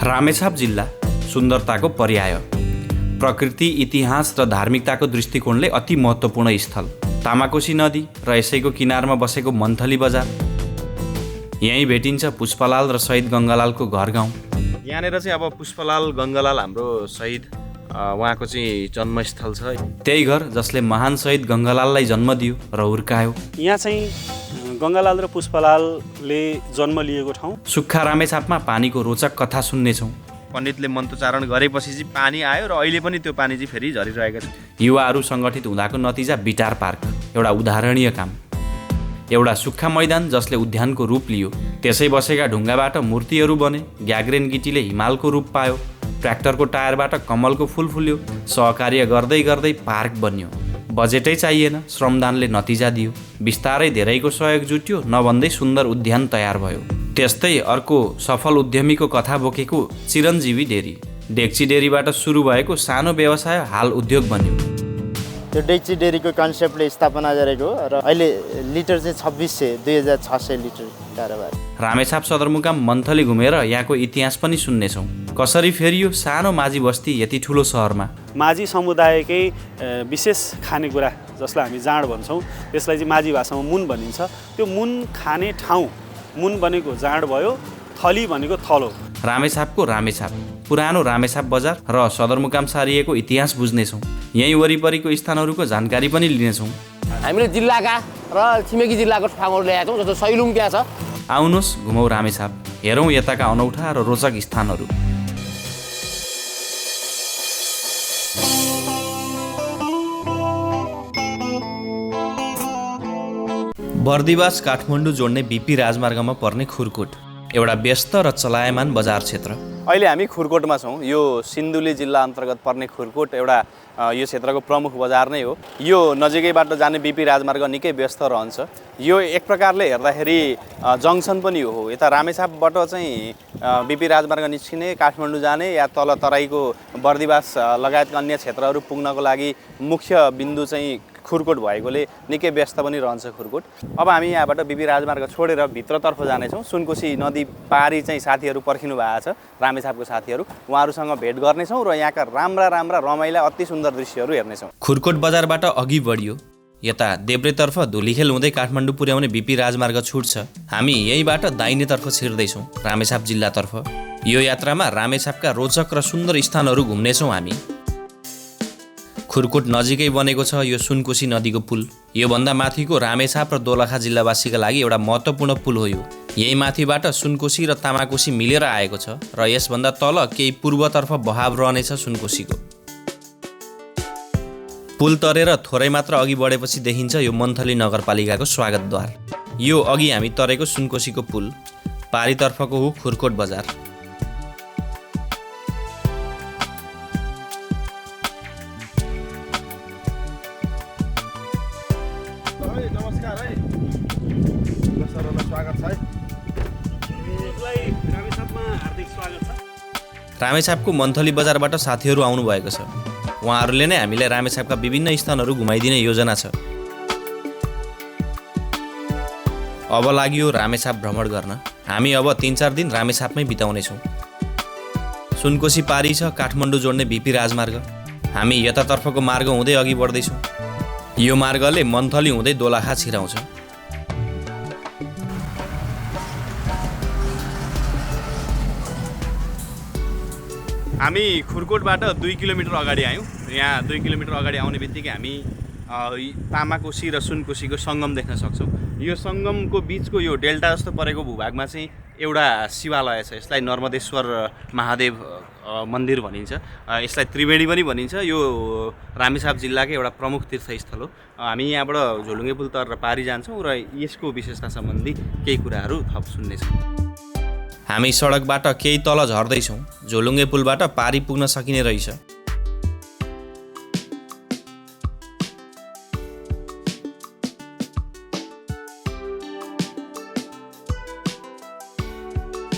रामेछाप जिल्ला सुन्दरताको पर्याय, प्रकृति, इतिहास र धार्मिकताको दृष्टिकोणले अति महत्त्वपूर्ण स्थल। तामाकोशी नदी र यसैको किनारमा बसेको मन्थली बजार। यहीँ भेटिन्छ पुष्पलाल र शहीद गङ्गालालको घर गाउँ। यहाँनिर चाहिँ अब पुष्पलाल गङ्गालाल हाम्रो शहीद उहाँको चाहिँ जन्मस्थल छ। त्यही घर जसले महान शहीद गङ्गालाललाई जन्म दियो र हुर्कायो। यहाँ चाहिँ गङ्गालाल र पुष्पलालले जन्म लिएको ठाउँ। सुक्खा रामेछापमा पानीको रोचक कथा सुन्नेछौँ। पण्डितले मन्त्रोच्चारण गरेपछि चाहिँ पानी आयो र अहिले पनि त्यो पानी चाहिँ फेरि झरिरहेको छ। युवाहरू सङ्गठित हुँदाको नतिजा बिटार पार्क एउटा उदाहरणीय काम। एउटा सुक्खा मैदान जसले उद्यानको रूप लियो। त्यसै बसेका ढुङ्गाबाट मूर्तिहरू बने। ग्याग्रेन गिटीले हिमालको रूप पायो। ट्र्याक्टरको टायरबाट कमलको फुल फुल्यो। सहकार्य गर्दै गर्दै पार्क बन्यो। बजेटै चाहिएन, श्रमदानले नतिजा दियो। बिस्तारै धेरैको सहयोग जुट्यो, नभन्दै सुन्दर उद्यान तयार भयो। त्यस्तै अर्को सफल उद्यमीको कथा बोकेको चिरञ्जीवी डेरी। डेक्ची डेरीबाट सुरु भएको सानो व्यवसाय हाल उद्योग बन्यो। त्यो डेक्ची डेरीको कन्सेप्टले स्थापना गरेको र अहिले लिटर चाहिँ 2600 लिटर कारोबार। रामेछाप सदरमुकाम मन्थली घुमेर यहाँको इतिहास पनि सुन्नेछौँ। कसरी फेरियो सानो माझी बस्ती यति ठुलो सहरमा। माझी समुदायकै विशेष खानेकुरा जसलाई हामी जाँड भन्छौँ, त्यसलाई चाहिँ माझी भाषामा मुन भनिन्छ। त्यो मुन खाने ठाउँ मुन भनेको जाँड भयो, थली भनेको थलो। रामेछापको रामेछाप, पुरानो रामेछाप बजार र सदरमुकाम सारिएको इतिहास बुझ्नेछौँ। यहीँ वरिपरिको स्थानहरूको जानकारी पनि लिनेछौँ। हामीले जिल्लाका र छिमेकी जिल्लाको ठाउँहरू ल्याएका छौँ, जस्तो सैलुङ त्यहाँ छ। आउनुहोस् घुमौँ रामेछाप, हेरौँ यताका अनौठा र रोचक स्थानहरू। बर्दिवास काठमाडौँ जोड्ने बिपी राजमार्गमा पर्ने खुरकोट एउटा व्यस्त र चलायमान बजार क्षेत्र। अहिले हामी खुरकोटमा छौँ। यो सिन्धुली जिल्ला अन्तर्गत पर्ने खुरकोट एउटा यो क्षेत्रको प्रमुख बजार नै हो। यो नजिकैबाट जाने बिपी राजमार्ग निकै व्यस्त रहन्छ। यो एक प्रकारले हेर्दाखेरि जङ्सन पनि हो। यता रामेछापबाट चाहिँ बिपी राजमार्ग निस्किने, काठमाडौँ जाने या तल तराईको बर्दिवास लगायतका अन्य क्षेत्रहरू पुग्नको लागि मुख्य बिन्दु चाहिँ खुरकोट भएकोले निकै व्यस्त पनि रहन्छ खुरकोट। अब हामी यहाँबाट बिपी राजमार्ग छोडेर भित्रतर्फ जानेछौँ। सुनकोशी नदी पारी चाहिँ साथीहरू पर्खिनु भएको छ, रामेछापको साथीहरू। उहाँहरूसँग भेट गर्नेछौँ र यहाँका राम्रा राम्रा रमाइला अति सुन्दर दृश्यहरू हेर्नेछौँ। खुरकोट बजारबाट अघि बढियो। यता देब्रेतर्फ धुलीखेल हुँदै काठमाडौँ पुर्याउने बिपी राजमार्ग छुट्छ। हामी यहीँबाट दाहिनेतर्फ छिर्दैछौँ रामेछाप जिल्लातर्फ। यो यात्रामा रामेछापका रोचक र सुन्दर स्थानहरू घुम्नेछौँ हामी। खुरकोट नजिकै बनेको छ यो सुनकोशी नदीको पुल। योभन्दा माथिको रामेछाप र दोलखा जिल्लावासीका लागि एउटा महत्त्वपूर्ण पुल हो यो। यही माथिबाट सुनकोशी र तामाकोशी मिलेर आएको छ र यसभन्दा तल केही पूर्वतर्फ बहाव रहनेछ सुनकोशीको। पुल तरेर थोरै मात्र अघि बढेपछि देखिन्छ यो मन्थली नगरपालिकाको स्वागतद्वार। यो अघि हामी तरेको सुनकोशीको पुल, पारितर्फको हो खुरकोट बजार। नमस्कार है, स्वागत छ है। रामेछापमा हार्दिक स्वागत छ। रामेछापको मन्थली बजारबाट साथीहरू आउनुभएको छ। उहाँहरूले नै हामीलाई रामेछापका विभिन्न स्थानहरू घुमाइदिने योजना छ। अब लाग्यो रामेछाप भ्रमण गर्न। हामी अब 3-4 दिन रामेछापमै बिताउनेछौँ। सुनकोशी पारी छ काठमाडौँ जोड्ने बिपी राजमार्ग। हामी यतातर्फको मार्ग हुँदै अघि बढ्दैछौँ। यो मार्गले मन्थली हुँदै दोलखा छिराउँछ। हामी खुरकोटबाट 2 किलोमिटर अगाडि आयौँ। यहाँ 2 किलोमिटर अगाडि आउने बित्तिकै हामी तामाकोशी र सुनकोशीको सङ्गम देख्न सक्छौँ। यो सङ्गमको बिचको यो डेल्टा जस्तो परेको भूभागमा चाहिँ एउटा शिवालय छ। यसलाई नर्मदेश्वर महादेव मन्दिर भनिन्छ। यसलाई त्रिवेणी पनि भनिन्छ। यो रामेछाप जिल्लाकै एउटा प्रमुख तीर्थस्थल हो। हामी यहाँबाट झोलुङ्गे पुल तरेर पारी जान्छौँ र यसको विशेषता सम्बन्धी केही कुराहरू थप सुन्नेछौँ। हामी सडकबाट केही तल झर्दैछौँ। झोलुङ्गे पुलबाट पारी पुग्न सकिने रहेछ।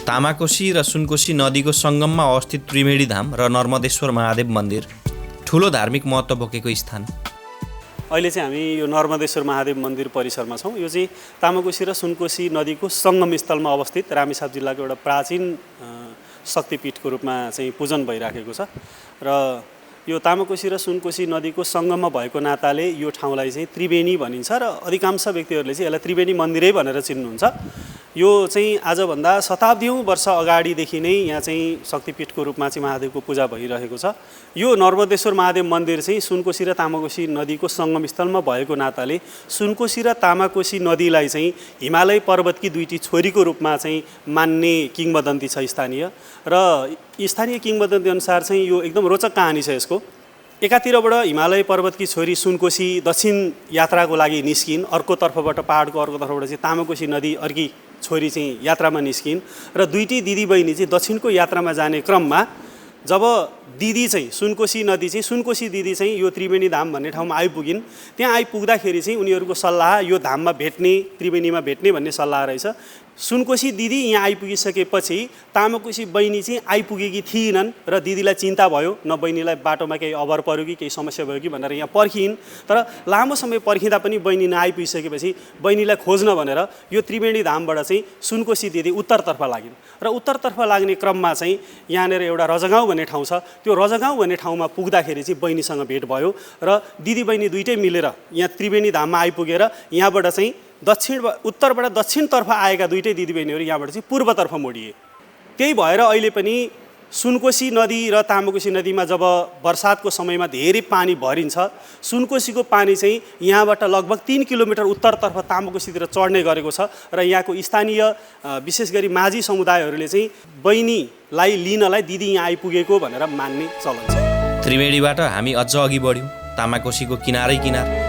तामाकोशी र सुनकोशी नदीको सङ्गममा अवस्थित त्रिवेणी धाम र नर्मदेश्वर महादेव मन्दिर ठुलो धार्मिक महत्त्व बोकेको स्थान। अहिले चाहिँ हामी यो नर्मदेश्वर महादेव मन्दिर परिसरमा छौँ। यो चाहिँ तामाकोशी र सुनकोशी नदीको सङ्गम स्थलमा अवस्थित रामेछाप जिल्लाको एउटा प्राचीन शक्तिपीठको रूपमा चाहिँ पूजन भइराखेको छ र यो तामाकोशी र सुनकोशी नदीको सङ्गममा भएको नाताले यो ठाउँलाई चाहिँ त्रिवेणी भनिन्छ र अधिकांश व्यक्तिहरूले चाहिँ यसलाई त्रिवेणी मन्दिरै भनेर चिन्नुहुन्छ। यो चाहिँ आजभन्दा शताब्दीौँ वर्ष अगाडिदेखि नै यहाँ चाहिँ शक्तिपीठको रूपमा चाहिँ महादेवको पूजा भइरहेको छ। यो नर्मदेश्वर महादेव मन्दिर चाहिँ सुनकोशी र तामाकोशी नदीको सङ्गमस्थलमा भएको नाताले सुनकोशी र तामाकोशी नदीलाई चाहिँ हिमालय पर्वतकी दुईटी छोरीको रूपमा चाहिँ मान्ने किंवदन्ती छ स्थानीय। र स्थानीय किंवदन्ती अनुसार चाहिँ यो एकदम रोचक कहानी छ यसको। एकातिरबाट हिमालय पर्वतकी छोरी सुनकोशी दक्षिण यात्राको लागि निस्किन्, अर्कोतर्फबाट पहाडको अर्कोतर्फबाट चाहिँ तामाकोशी नदी अर्की छोरी चाहिँ यात्रामा निस्किन् र दुईटी दिदीबहिनी चाहिँ दक्षिणको यात्रामा जाने क्रममा जब दिदी चाहिँ सुनकोशी नदी चाहिँ सुनकोशी दिदी चाहिँ यो त्रिवेणी धाम भन्ने ठाउँमा आइपुगिन्, त्यहाँ आइपुग्दाखेरि चाहिँ उनीहरूको सल्लाह यो धाममा भेट्ने त्रिवेणीमा भेट्ने भन्ने सल्लाह रहेछ। सुनकोशी दिदी यहाँ आइपुगिसकेपछि तामाकोशी बहिनी चाहिँ आइपुगेकी थिएनन् र दिदीलाई चिन्ता भयो, न बहिनीलाई बाटोमा केही अभर पर्यो कि केही समस्या भयो कि भनेर यहाँ पर्खिन्। तर लामो समय पर्खिँदा पनि बहिनी नआइपुगिसकेपछि बहिनीलाई खोज्न भनेर यो त्रिवेणी धामबाट चाहिँ सुनकोशी दिदी उत्तरतर्फ लागिन् र उत्तरतर्फ लाग्ने क्रममा चाहिँ यहाँनिर एउटा रजगाउँ भन्ने ठाउँ छ। त्यो रजगाउँ भन्ने ठाउँमा पुग्दाखेरि चाहिँ बहिनीसँग भेट भयो र दिदी बहिनी दुइटै मिलेर यहाँ त्रिवेणी धाममा आइपुगेर यहाँबाट चाहिँ उत्तरबाट दक्षिणतर्फ आएका दुईटै दिदीबहिनीहरू यहाँबाट चाहिँ पूर्वतर्फ मोडिए। त्यही भएर अहिले पनि सुनकोशी नदी र तामाकोशी नदीमा जब बर्सातको समयमा धेरै पानी भरिन्छ, सुनकोशीको पानी चाहिँ यहाँबाट लगभग 3 किलोमिटर उत्तरतर्फ तामाकोशीतिर चढ्ने गरेको छ र यहाँको स्थानीय विशेष गरी माझी समुदायहरूले चाहिँ बहिनीलाई लिनलाई दिदी यहाँ आइपुगेको भनेर मान्ने चलन छ। त्रिवेणीबाट हामी अझ अघि बढ्यौँ, तामाकोशीको किनारै किनार।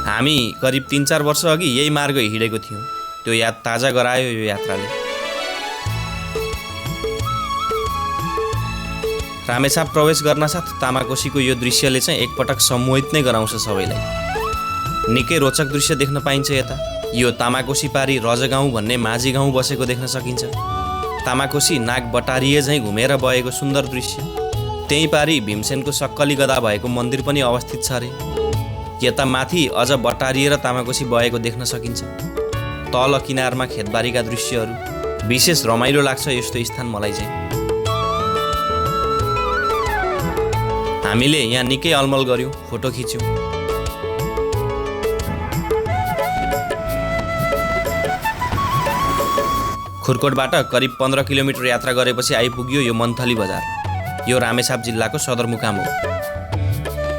हामी करिब 3-4 वर्ष अघि यही मार्ग हिँडेको थियौँ। त्यो याद ताजा गरायो यो यात्राले। रामेछाप प्रवेश गर्नासाथ तामाकोशीको यो दृश्यले चाहिँ एकपटक सम्मोहित नै गराउँछ सबैलाई। निकै रोचक दृश्य देख्न पाइन्छ यता। यो तामाकोशी पारी रजगाउँ भन्ने माझी गाउँ बसेको देख्न सकिन्छ। तामाकोशी नाग बटारिए झैँ घुमेर बगेको सुन्दर दृश्य। त्यही पारी भीमसेनको सक्कली गदा भएको मन्दिर पनि अवस्थित छ अरे। यता माथि अझ बटारिएर तामाकोशी बगेको देख्न सकिन्छ। तल किनारमा खेतबारीका दृश्यहरू। विशेष रमाइलो लाग्छ यस्तो स्थान मलाई चाहिँ। हामीले यहाँ निकै अलमल गऱ्यौँ, फोटो खिच्यौँ। खुर्कोटबाट करिब 15 किलोमिटर यात्रा गरेपछि आइपुग्यो यो मन्थली बजार। यो रामेछाप जिल्लाको सदरमुकाम हो।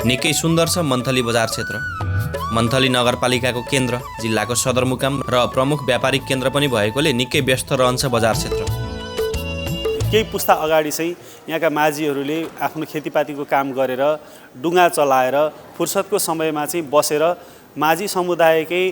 निकै सुन्दर छ मन्थली बजार क्षेत्र। मन्थली नगरपालिकाको केन्द्र, जिल्लाको सदरमुकाम र प्रमुख व्यापारिक केन्द्र पनि भएकोले निकै व्यस्त रहन्छ बजार क्षेत्र। केही पुस्ता अगाडि चाहिँ यहाँका माझीहरूले आफ्नो खेतीपातीको काम गरेर डुङ्गा चलाएर फुर्सदको समयमा चाहिँ बसेर माझी समुदायकै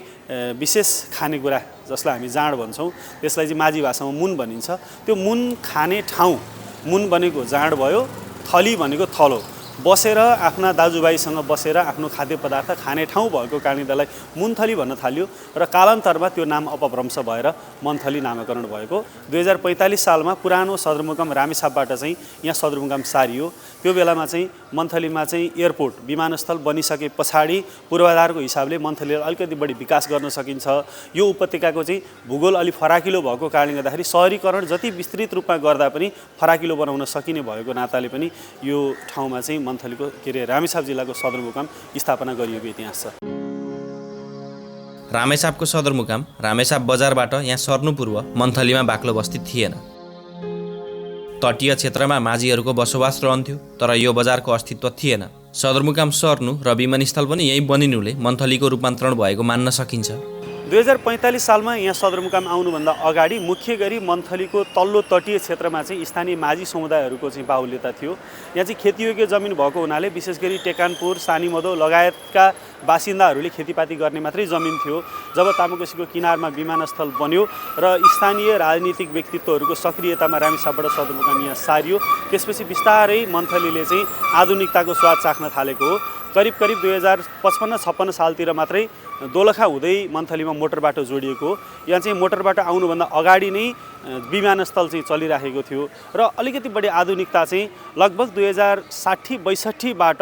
विशेष खानेकुरा जसलाई हामी जाँड भन्छौँ, त्यसलाई चाहिँ माझी भाषामा मुन भनिन्छ। त्यो मुन खाने ठाउँ, मुन भनेको जाँड भयो, थली भनेको थलो, बसेर आफ्ना दाजुभाइसँग बसेर आफ्नो खाद्य पदार्थ खाने ठाउँ भएको कारणले त्यसलाई मुनथली भन्न थाल्यो र कालान्तरमा त्यो नाम अपभ्रंश भएर मन्थली नामाकरण भएको। 2045 सालमा पुरानो सदरमुकाम रामेछापबाट चाहिँ यहाँ सदरमुकाम सारियो। त्यो बेलामा चाहिँ मन्थलीमा चाहिँ एयरपोर्ट विमानस्थल बनिसके पछाडि पूर्वाधारको हिसाबले मन्थलीलाई अलिकति बढी विकास गर्न सकिन्छ। यो उपत्यकाको चाहिँ भूगोल अलि फराकिलो भएको कारणले गर्दाखेरि सहरीकरण जति विस्तृत रूपमा गर्दा पनि फराकिलो बनाउन सकिने भएको नाताले पनि यो ठाउँमा चाहिँ मन्थलीको रामेछाप जिल्लाको सदरमुकाम स्थापना गरिएको इतिहास छ। रामेछापको सदरमुकाम रामेछाप बजारबाट यहाँ सर्नु पूर्व मन्थलीमा बाक्लो बस्ती थिएन। तटीय क्षेत्रमा माझीहरूको बसोबास रहन्थ्यो, तर यो बजारको अस्तित्व थिएन। सदरमुकाम सर्नु र विमानस्थल पनि यही बनिनुले मन्थलीको रूपान्तरण भएको मान्न सकिन्छ। 2045 सालमा यहाँ सदरमुकाम आउनुभन्दा अगाडि मुख्य गरी मन्थलीको तल्लो तटीय क्षेत्रमा चाहिँ स्थानीय माझी समुदायहरूको चाहिँ बाहुल्यता थियो। यहाँ चाहिँ खेतीयोग्य जमिन भएको हुनाले विशेष गरी टेकानपुर, सानीमदो लगायतका बासिन्दाहरूले खेतीपाती गर्ने मात्रै जमिन थियो। जब तामाकोशीको किनारमा विमानस्थल बन्यो र स्थानीय राजनीतिक व्यक्तित्वहरूको सक्रियतामा रामेछापबाट सदरमुकाम यहाँ सारियो, त्यसपछि बिस्तारै मन्थलीले चाहिँ आधुनिकताको स्वाद चाख्न थालेको हो। करिब 2055-56 सालतिर मात्रै दोलखा हुँदै मन्थलीमा मोटर बाटो जोडिएको हो। यहाँ चाहिँ मोटर बाटो आउनुभन्दा अगाडि नै विमानस्थल चाहिँ चलिराखेको थियो र अलिकति बढी आधुनिकता चाहिँ लगभग 2060-62बाट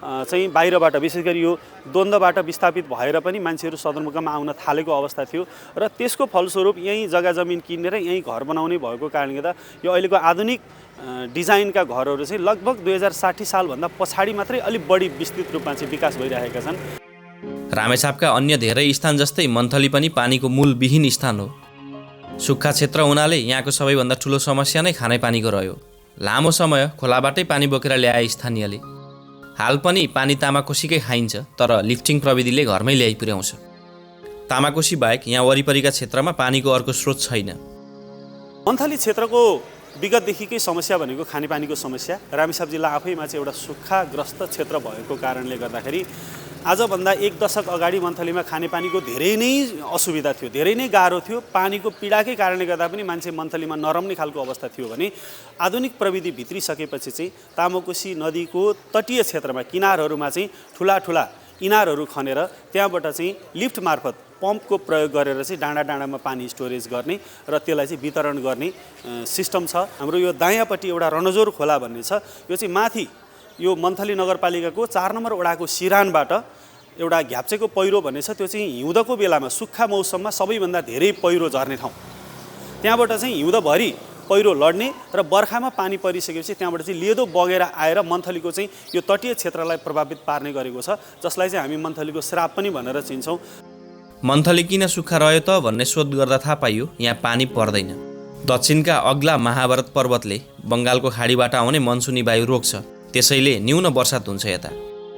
चाहिँ बाहिरबाट विशेष गरी यो द्वन्द्वबाट विस्थापित भएर पनि मान्छेहरू सदरमुकाममा आउन थालेको अवस्था थियो र त्यसको फलस्वरूप यहीँ जग्गा जमिन किनेर यहीँ घर बनाउने भएको कारणले गर्दा यो अहिलेको आधुनिक डिजाइनका घरहरू चाहिँ लगभग 2060 सालभन्दा पछाडि मात्रै अलिक बढी विस्तृत रूपमा चाहिँ विकास भइरहेका छन्। रामेछापका अन्य धेरै स्थान जस्तै मन्थली पनि पानीको मूल विहीन स्थान हो। सुक्खा क्षेत्र हुनाले यहाँको सबैभन्दा ठुलो समस्या नै खानेपानीको रह्यो। लामो समय खोलाबाटै पानी बोकेर ल्याए स्थानीयले। हाल पनि पानी तामाकोसीकै खाइन्छ, तर लिफ्टिङ प्रविधिले घरमै ल्याइ पुर्याउँछ। तामाकोसी बाहेक यहाँ वरिपरिका क्षेत्रमा पानीको अर्को स्रोत छैन। मन्थली क्षेत्रको विगतदेखिकै समस्या भनेको खानेपानीको समस्या। रामेछाप जिल्ला आफैमा चाहिँ एउटा सुक्खाग्रस्त क्षेत्र भएको कारणले गर्दाखेरि आजभन्दा 1 दशक अगाडि मन्थलीमा खानेपानीको धेरै नै असुविधा थियो, धेरै नै गाह्रो थियो। पानीको पीडाकै कारणले गर्दा पनि मान्छे मन्थलीमा नरम्ने खालको अवस्था थियो भने आधुनिक प्रविधि भित्रिसकेपछि चाहिँ तामाकोसी नदीको तटीय क्षेत्रमा किनारहरूमा चाहिँ ठुला इनारहरू खनेर त्यहाँबाट चाहिँ लिफ्ट मार्फत पम्पको प्रयोग गरेर चाहिँ डाँडा डाँडामा पानी स्टोरेज गर्ने र त्यसलाई चाहिँ वितरण गर्ने सिस्टम छ। हाम्रो यो दायाँपट्टि एउटा रणजोर खोला भन्ने छ, यो चाहिँ माथि यो मन्थली नगरपालिकाको 4 नम्बर वडाको सिरानबाट एउटा घ्याप्चेको पहिरो भन्ने छ, त्यो चाहिँ हिउँदको बेलामा सुक्खा मौसममा सबैभन्दा धेरै पहिरो झर्ने ठाउँ। त्यहाँबाट चाहिँ हिउँदभरि पहिरो लड्ने र बर्खामा पानी परिसकेपछि त्यहाँबाट चाहिँ लेदो बगेर आएर मन्थलीको चाहिँ यो तटीय क्षेत्रलाई प्रभावित पार्ने गरेको छ, जसलाई चाहिँ हामी मन्थलीको श्राप पनि भनेर चिन्छौँ। मन्थली किन सुक्खा रह्यो त भन्ने शोध गर्दा थाहा पाइयो यहाँ पानी पर्दैन। दक्षिणका अग्ला महाभारत पर्वतले बङ्गालको खाडीबाट आउने मनसुनी वायु रोक्छ, त्यसैले न्यून वर्षात हुन्छ यता।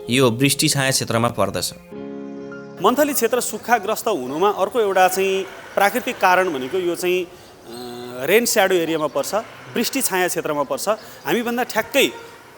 यो वृष्टि छाया क्षेत्रमा पर्दछ। मन्थली क्षेत्र सुक्खाग्रस्त हुनुमा अर्को एउटा चाहिँ प्राकृतिक कारण भनेको यो चाहिँ रेन स्याडो एरियामा पर्छ, वृष्टि छाया क्षेत्रमा पर्छ। हामीभन्दा ठ्याक्कै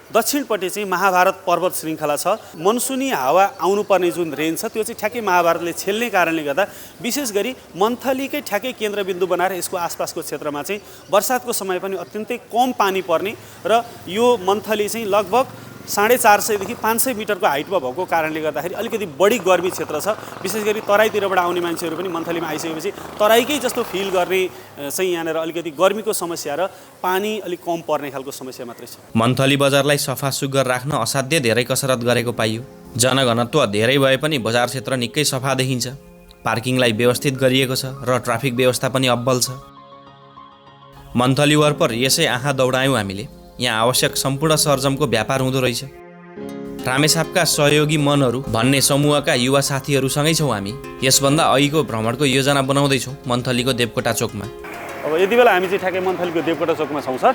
दक्षिणपट्टि चाहिँ महाभारत पर्वत श्रृङ्खला छ। मनसुनी हावा आउनुपर्ने जुन रेन्ज छ त्यो चाहिँ ठ्याक्कै महाभारतले छेल्ने कारणले गर्दा विशेष गरी मन्थलीकै ठ्याक्कै केन्द्रबिन्दु बनाएर यसको आसपासको क्षेत्रमा चाहिँ वर्षातको समय पनि अत्यन्तै कम पानी पर्ने र यो मन्थली चाहिँ लगभग 450 देखि 500 मिटरको हाइटमा भएको कारणले गर्दाखेरि अलिकति बढी गर्मी क्षेत्र छ। विशेष गरी तराईतिरबाट आउने मान्छेहरू पनि मन्थलीमा आइसकेपछि तराईकै जस्तो फिल गर्ने चाहिँ यहाँनिर अलिकति गर्मीको समस्या र पानी अलिक कम पर्ने खालको समस्या मात्रै छ। मन्थली बजारलाई सफा सुग्घर राख्न असाध्य धेरै कसरत गरेको पाइयो। जनघनत्व धेरै भए पनि बजार क्षेत्र निकै सफा देखिन्छ। पार्किङलाई व्यवस्थित गरिएको छ र ट्राफिक व्यवस्था पनि अब्बल छ। मन्थली वरपर यसै आँखा दौडायौँ हामीले। यहाँ आवश्यक सम्पूर्ण सरजमको व्यापार हुँदो रहेछ। रामेछापका सहयोगी मनहरू भन्ने समूहका युवा साथीहरूसँगै छौँ हामी। यसभन्दा अघिको भ्रमणको योजना बनाउँदैछौँ मन्थलीको देवकोटा चोकमा। अब यति बेला हामी चाहिँ ठ्याक्कै मन्थलीको देवकोटा चोकमा छौँ सर।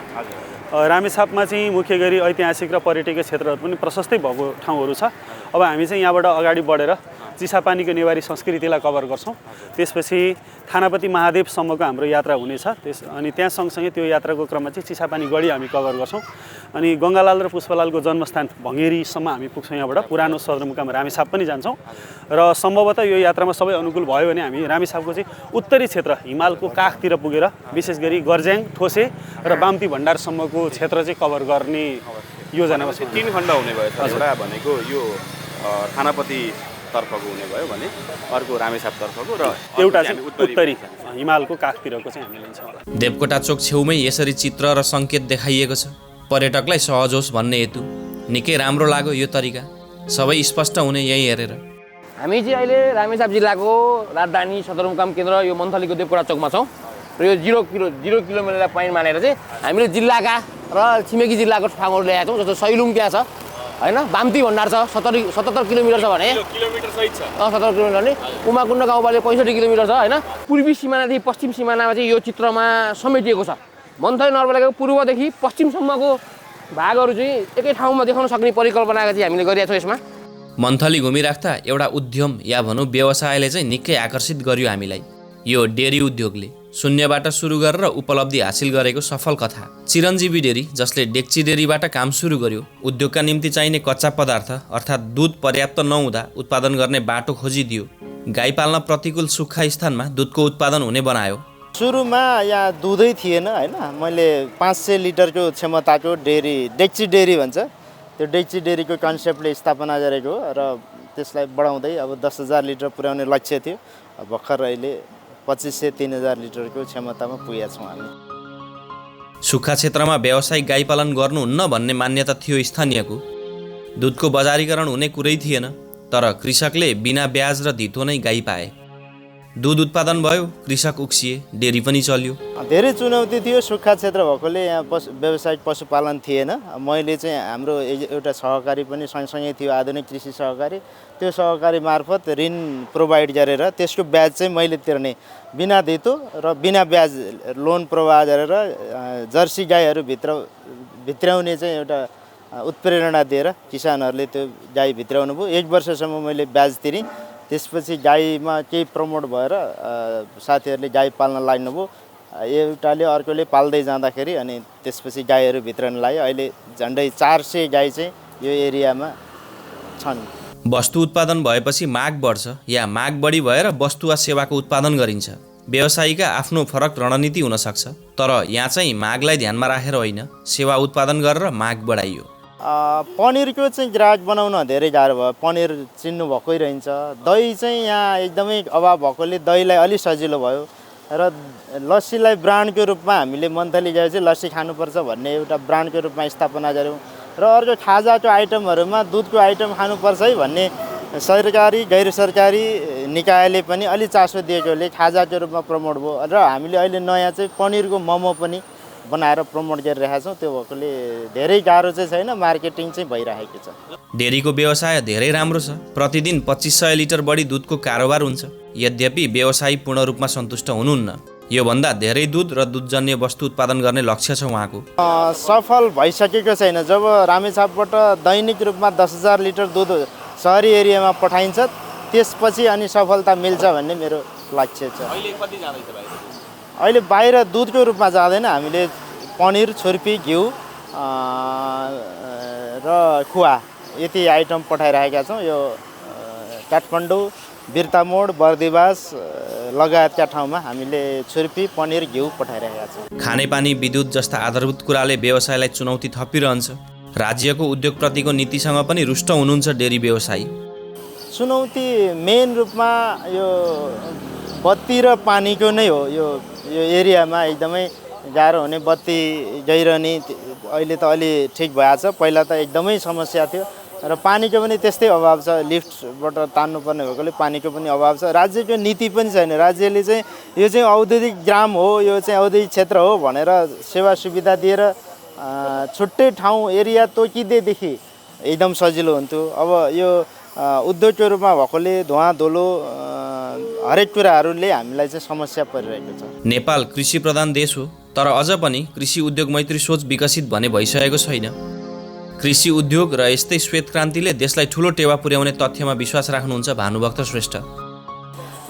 रामेछापमा चाहिँ मुख्य गरी ऐतिहासिक र पर्यटकीय क्षेत्रहरू पनि प्रशस्तै भएको ठाउँहरू छ। अब हामी चाहिँ यहाँबाट अगाडि बढेर चिसापानीको नेवारी संस्कृतिलाई कभर गर्छौँ। त्यसपछि थानापति महादेवसम्मको हाम्रो यात्रा हुनेछ। अनि त्यहाँ सँगसँगै त्यो यात्राको क्रममा चाहिँ चिसापानी गढी हामी कभर गर्छौँ। अनि गङ्गालाल र पुष्पलालको जन्मस्थान भङ्गेरीसम्म हामी पुग्छौँ। यहाँबाट पुरानो सदरमुकाम रामेछाप पनि जान्छौँ र सम्भवतः यो यात्रामा सबै अनुकूल भयो भने हामी रामेछापको चाहिँ उत्तरी क्षेत्र हिमालको काखतिर पुगेर विशेष गरी गर्ज्याङ, ठोसे र बाम्ती भण्डारसम्मको क्षेत्र चाहिँ कभर गर्ने योजनामा छ। 3 खण्ड हुने भयो सर। एउटा भनेको यो थानापति तर्फको हुने भयो भने अर्को रामेछाप तर्फको र एउटा चाहिँ उत्तरी हिमालको काखतिरको चाहिँ हामी लिन्छौँ। देवकोटा चोक छेउमै यसरी चित्र र सङ्केत देखाइएको छ। पर्यटकलाई सहज होस् भन्ने हेतु निकै राम्रो लाग्यो यो तरिका। सबै स्पष्ट हुने यही हेरेर। हामी चाहिँ अहिले रामेछाप जिल्लाको राजधानी सदरमुकाम केन्द्र यो मन्थलीको देवकोटा चोकमा छौँ र यो 0 किलोमिटर पोइन्ट मानेर चाहिँ हामीले जिल्लाका र छिमेकी जिल्लाको ठाउँहरू ल्याएका छौँ। जस्तो सैलुङ त्यहाँ छ होइन, बाम्ती भण्डार छ 77 किलोमिटर छ भने 77 किलोमिटर भने उमाकुण्ड गाउँपालिका 65 किलोमिटर छ होइन। पूर्वी सिमानादेखि पश्चिम सिमानामा चाहिँ यो चित्रमा समेटिएको छ। मन्थली नगरपालिकाको पूर्वदेखि पश्चिमसम्मको भागहरू चाहिँ एकै ठाउँमा देखाउन सक्ने परिकल्पनाका चाहिँ हामीले गरिरहेका छौँ यसमा। मन्थली घुमिराख्दा एउटा उद्यम या भनौँ व्यवसायले चाहिँ निकै आकर्षित गर्यो हामीलाई। यो डेरी उद्योगले शून्यबाट सुरु गरेर उपलब्धि हासिल गरेको सफल कथा। चिरञ्जीवी डेरी जसले डेक्ची डेरीबाट काम सुरु गर्यो, उद्योगका निम्ति चाहिने कच्चा पदार्थ अर्थात् दुध पर्याप्त नहुँदा उत्पादन गर्ने बाटो खोजिदियो। गाई पाल्न प्रतिकूल सुक्खा स्थानमा दुधको उत्पादन हुने बनायो। सुरुमा यहाँ दुधै थिएन होइन। मैले 500 लिटरको क्षमताको डेरी, डेक्ची डेरी भन्छ, त्यो डेक्ची डेरीको कन्सेप्टले स्थापना गरेको र त्यसलाई बढाउँदै अब 10,000 लिटर पुर्याउने लक्ष्य थियो। भर्खर अहिले 2500-3000 लिटरको क्षमतामा पुगेका छौँ हामी। सुक्खा क्षेत्रमा व्यावसायिक गाई पालन गर्नुहुन्न भन्ने मान्यता थियो स्थानीयको। दुधको बजारीकरण हुने कुरै थिएन, तर कृषकले बिना ब्याज र धितो नै गाई पाए। दुध उत्पादन भयो, कृषक उक्सिए, डेरी पनि चल्यो। धेरै चुनौती थियो। सुक्खा क्षेत्र भएकोले यहाँ व्यावसायिक पशुपालन थिएन। मैले चाहिँ हाम्रो एउटा सहकारी पनि सँगसँगै थियो, आधुनिक कृषि सहकारी। त्यो सहकारी मार्फत ऋण प्रोभाइड गरेर त्यसको ब्याज चाहिँ मैले तिर्ने, बिना धितो र बिना ब्याज लोन प्रोभाइड गरेर जर्सी गाईहरू भित्राउने चाहिँ एउटा उत्प्रेरणा दिएर किसानहरूले त्यो गाई भित्राउनु भयो। 1 वर्षसम्म मैले ब्याज तिरेँ। त्यसपछि गाईमा केही प्रमोट भएर साथीहरूले गाई पाल्न लाग्नुभयो। एउटाले अर्कोले पाल्दै जाँदाखेरि अनि त्यसपछि गाईहरू भित्रन लाग्यो। अहिले झन्डै 400 गाई चाहिँ यो एरियामा छन्। वस्तु उत्पादन भएपछि माग बढ्छ या माग बढी भएर वस्तु वा सेवाको उत्पादन गरिन्छ। व्यवसायीका आफ्नो फरक रणनीति हुनसक्छ, तर यहाँ चाहिँ मागलाई ध्यानमा राखेर होइन, सेवा उत्पादन गरेर माग बढाइयो। पनिरको चाहिँ ग्राहक बनाउन धेरै गाह्रो भयो। पनिर चिन्नु भएकै रहन्छ। दही चाहिँ यहाँ एकदमै अभाव भएकोले दहीलाई अलिक सजिलो भयो र लस्सीलाई ब्रान्डको रूपमा हामीले मन्थली गए चाहिँ लस्सी खानुपर्छ भन्ने एउटा ब्रान्डको रूपमा स्थापना गऱ्यौँ। र अर्को खाजाको आइटमहरूमा दुधको आइटम खानुपर्छ है भन्ने सरकारी गैर सरकारी निकायले पनि अलि चासो दिएकोले खाजाको रूपमा प्रमोट भयो। र हामीले अहिले नयाँ चाहिँ पनिरको मोमो पनि बनाएर प्रमोट गरिरहेका छौँ। त्यो भएकोले धेरै गाह्रो चाहिँ छैन, मार्केटिङ चाहिँ भइरहेको छ। डेरीको व्यवसाय धेरै राम्रो छ। प्रतिदिन 2500 लिटर बढी दुधको कारोबार हुन्छ। यद्यपि व्यवसायी पूर्ण रूपमा सन्तुष्ट हुनुहुन्न। योभन्दा धेरै दुध र दुधजन्य वस्तु उत्पादन गर्ने लक्ष्य छ उहाँको। सफल भइसकेको छैन। जब रामेछापबाट दैनिक रूपमा 10,000 लिटर दुध सहरी एरियामा पठाइन्छ, त्यसपछि अनि सफलता मिल्छ भन्ने मेरो लक्ष्य छ। अहिले बाहिर दुधको रूपमा जाँदैन। हामीले पनिर, छुर्पी, घिउ र खुवा यति आइटम पठाइरहेका छौँ। यो काठमाडौँ, बिर्तामोड, बर्दिवास लगायतका ठाउँमा हामीले छुर्पी, पनिर, घिउ पठाइरहेका छौँ। खानेपानी, विद्युत जस्ता आधारभूत कुराले व्यवसायलाई चुनौती थपिरहन्छ। राज्यको उद्योगप्रतिको नीतिसँग पनि रुष्ट हुनुहुन्छ डेरी व्यवसायी। चुनौती मेन रूपमा यो बत्ती र पानीको नै हो। यो एरियामा एकदमै गाह्रो हुने, बत्ती गइरहने। अहिले त अलि ठिक भएछ, पहिला त एकदमै समस्या थियो। र पानीको पनि त्यस्तै अभाव छ। लिफ्टबाट तान्नुपर्ने भएकोले पानीको पनि अभाव छ। राज्यको नीति पनि छैन। राज्यले चाहिँ यो चाहिँ औद्योगिक ग्राम हो, यो चाहिँ औद्योगिक क्षेत्र हो भनेर सेवा सुविधा दिएर छुट्टै ठाउँ एरिया तोकिदिएदेखि एकदम सजिलो हुन्थ्यो। अब यो उद्योगको रूपमा भएकोले धुवा धुलो हरेक कुराहरूले हामीलाई चाहिँ समस्या परिरहेको छ। नेपाल कृषि प्रधान देश हो, तर अझ पनि कृषि उद्योग मैत्री सोच विकसित भने भइसकेको छैन। कृषि उद्योग र यस्तै श्वेत क्रान्तिले देशलाई ठुलो टेवा पुर्याउने तथ्यमा विश्वास राख्नुहुन्छ भानुभक्त श्रेष्ठ।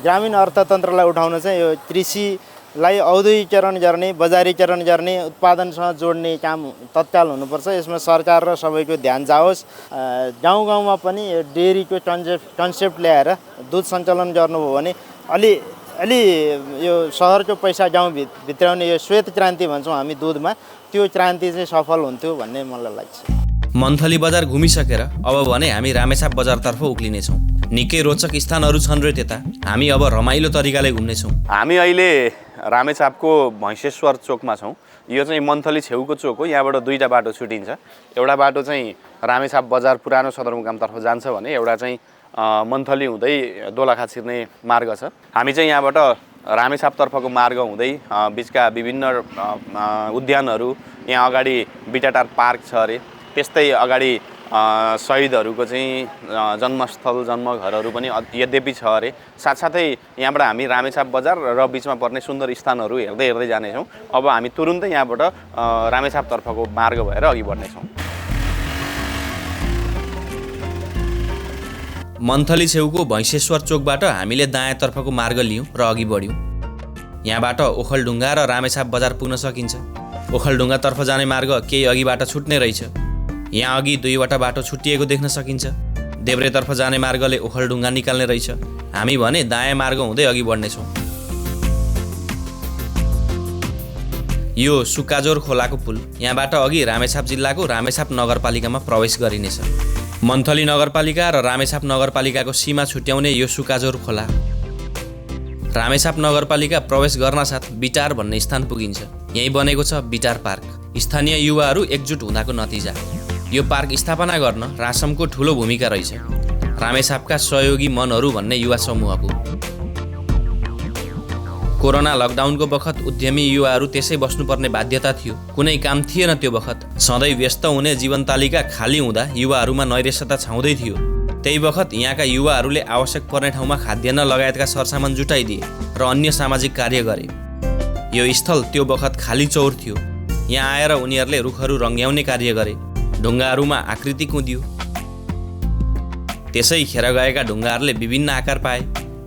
ग्रामीण अर्थतन्त्रलाई उठाउन चाहिँ यो कृषिलाई औद्योगिकरण गर्ने, बजारीकरण गर्ने, उत्पादनसँग जोड्ने काम तत्काल हुनुपर्छ। यसमा सरकार र सबैको ध्यान जाओस्। गाउँ गाउँमा पनि यो डेरीको कन्सेप्ट ल्याएर दुध सञ्चालन गर्नुभयो भने अलि यो सहरको पैसा गाउँ भित्राउने यो श्वेत क्रान्ति भन्छौँ हामी दुधमा, त्यो क्रान्ति चाहिँ सफल हुन्थ्यो भन्ने मलाई लाग्छ। मन्थली बजार घुमिसकेर अब भने हामी रामेछाप बजारतर्फ उक्लिनेछौँ। निकै रोचक स्थानहरू छन् रे त्यता। हामी अब रमाइलो तरिकाले घुम्नेछौँ। हामी अहिले रामेछापको भैँसेश्वर चोकमा छौँ। यो चाहिँ मन्थली छेउको चोक हो। यहाँबाट 2टा बाटो छुटिन्छ। एउटा बाटो चाहिँ रामेछाप बजार पुरानो सदरमुकामतर्फ जान्छ भने एउटा चाहिँ मन्थली हुँदै दोलखा छिर्ने मार्ग छ। हामी चाहिँ यहाँबाट रामेछापतर्फको मार्ग हुँदै बिचका विभिन्न उद्यानहरू, यहाँ अगाडि बिटाटार पार्क छ अरे, त्यस्तै अगाडि शहीदहरूको चाहिँ जन्मस्थल, जन्मघरहरू पनि यद्यपि छ अरे। साथसाथै यहाँबाट हामी रामेछाप बजार र बिचमा पर्ने सुन्दर स्थानहरू हेर्दै हेर्दै जानेछौँ। अब हामी तुरुन्तै यहाँबाट रामेछापतर्फको मार्ग भएर अघि बढ्नेछौँ। मन्थली छेउको भैँसेश्वर चोकबाट हामीले दायाँतर्फको मार्ग लियौँ र अघि बढ्यौँ। यहाँबाट ओखलढुङ्गा र रामेछाप बजार पुग्न सकिन्छ। ओखलढुङ्गातर्फ जाने मार्ग केही अघिबाट छुट्ने रहेछ। यहाँ अघि 2वटा बाटो छुट्टिएको देख्न सकिन्छ। देब्रेतर्फ जाने मार्गले ओखलढुङ्गा निकाल्ने रहेछ। हामी भने दायाँ मार्ग हुँदै अघि बढ्नेछौँ। यो सुकाजोर खोलाको पुल। यहाँबाट अघि रामेछाप जिल्लाको रामेछाप नगरपालिकामा प्रवेश गरिनेछ। मन्थली नगरपालिका र रामेछाप नगरपालिकाको सीमा छुट्याउने यो सुकाजोर खोला। रामेछाप नगरपालिका प्रवेश गर्नासाथ बिटार भन्ने स्थान पुगिन्छ। यहीँ बनेको छ बिटार पार्क। स्थानीय युवाहरू एकजुट हुँदाको नतिजा। यो पार्क स्थापना गर्न रासमको ठुलो भूमिका रहेछ। रामेछापका सहयोगी मनहरू भन्ने युवा समूहको। कोरोना लकडाउनको बखत उद्यमी युवाहरू त्यसै बस्नुपर्ने बाध्यता थियो। कुनै काम थिएन त्यो बखत। सधैँ व्यस्त हुने जीवनतालिका खाली हुँदा युवाहरूमा नैरेसता छाउँदै थियो। त्यही बखत यहाँका युवाहरूले आवश्यक पर्ने ठाउँमा खाद्यान्न लगायतका सरसामान जुटाइदिए र अन्य सामाजिक कार्य गरे। यो स्थल त्यो बखत खाली चौर थियो। यहाँ आएर उनीहरूले रुखहरू रङ्ग्याउने कार्य गरे। ढुङ्गाहरूमा आकृति कुँदियो। त्यसै खेर गएका ढुङ्गाहरूले विभिन्न आकार पाए।